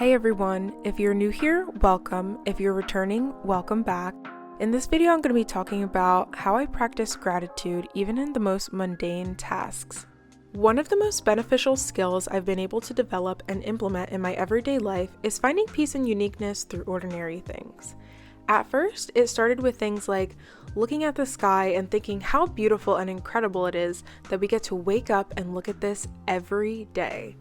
Hey everyone, if you're new here, welcome. If you're returning, welcome back. In this video, I'm going to be talking about how I practice gratitude even in the most mundane tasks. One of the most beneficial skills I've been able to develop and implement in my everyday life is finding peace and uniqueness through ordinary things. At first, it started with things like looking at the sky and thinking how beautiful and incredible it is that we get to wake up and look at this every day.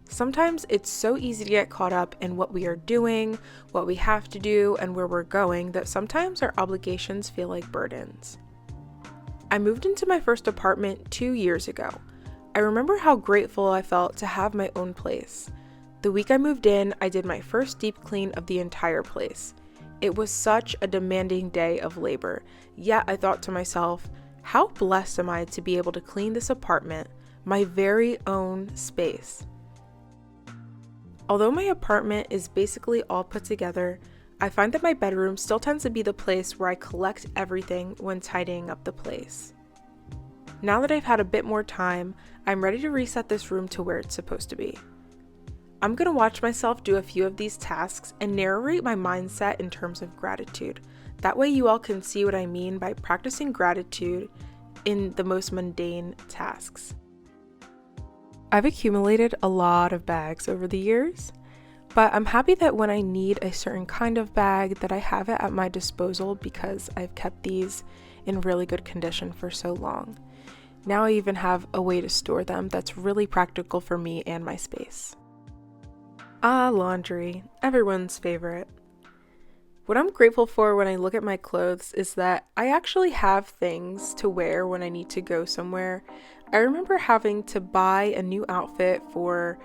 Sometimes it's so easy to get caught up in what we are doing, what we have to do, and where we're going that sometimes our obligations feel like burdens. I moved into my first apartment 2 years ago. I remember how grateful I felt to have my own place. The week I moved in, I did my first deep clean of the entire place. It was such a demanding day of labor, yet I thought to myself, how blessed am I to be able to clean this apartment, my very own space. Although my apartment is basically all put together, I find that my bedroom still tends to be the place where I collect everything when tidying up the place. Now that I've had a bit more time, I'm ready to reset this room to where it's supposed to be. I'm going to watch myself do a few of these tasks and narrate my mindset in terms of gratitude. That way you all can see what I mean by practicing gratitude in the most mundane tasks. I've accumulated a lot of bags over the years, but I'm happy that when I need a certain kind of bag that I have it at my disposal because I've kept these in really good condition for so long. Now I even have a way to store them that's really practical for me and my space. Laundry, everyone's favorite. What I'm grateful for when I look at my clothes is that I actually have things to wear when I need to go somewhere. I remember having to buy a new outfit for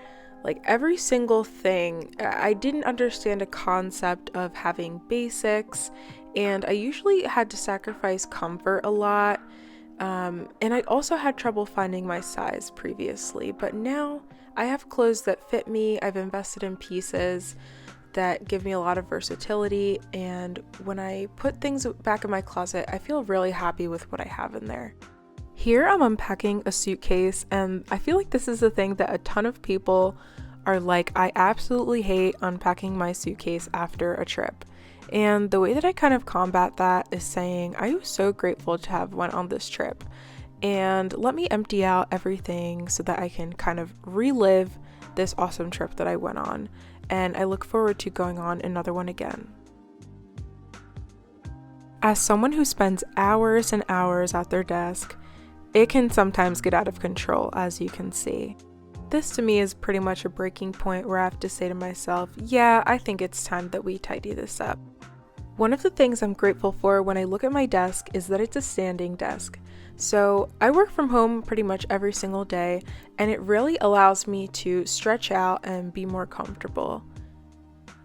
like every single thing. I didn't understand a concept of having basics, and I usually had to sacrifice comfort a lot. And I also had trouble finding my size previously, but now I have clothes that fit me. I've invested in pieces that give me a lot of versatility, and when I put things back in my closet, I feel really happy with what I have in there. Here I'm unpacking a suitcase, and I feel like this is the thing that a ton of people are like, I absolutely hate unpacking my suitcase after a trip. And the way that I kind of combat that is saying, I was so grateful to have went on this trip, and let me empty out everything so that I can kind of relive this awesome trip that I went on. And I look forward to going on another one again. As someone who spends hours and hours at their desk, it can sometimes get out of control, as you can see. This to me is pretty much a breaking point where I have to say to myself, yeah, I think it's time that we tidy this up. One of the things I'm grateful for when I look at my desk is that it's a standing desk. So I work from home pretty much every single day, and it really allows me to stretch out and be more comfortable.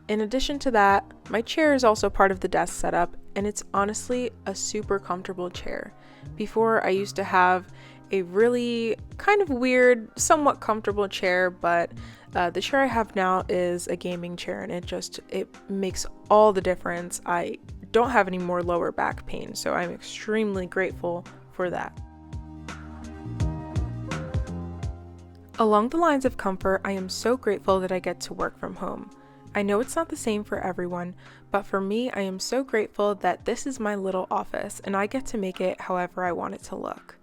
In addition to that, my chair is also part of the desk setup, and it's honestly a super comfortable chair. Before, I used to have a really kind of weird, somewhat comfortable chair, but the chair I have now is a gaming chair, and it makes all the difference. I don't have any more lower back pain, so I'm extremely grateful for that. Along the lines of comfort, I am so grateful that I get to work from home. I know it's not the same for everyone, but for me, I am so grateful that this is my little office and I get to make it however I want it to look.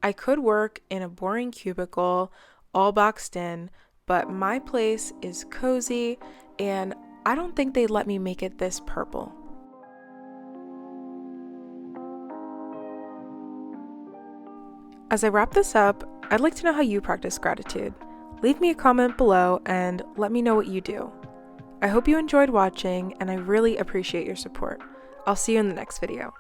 I could work in a boring cubicle, all boxed in, but my place is cozy, and I don't think they'd let me make it this purple. As I wrap this up, I'd like to know how you practice gratitude. Leave me a comment below and let me know what you do. I hope you enjoyed watching, and I really appreciate your support. I'll see you in the next video.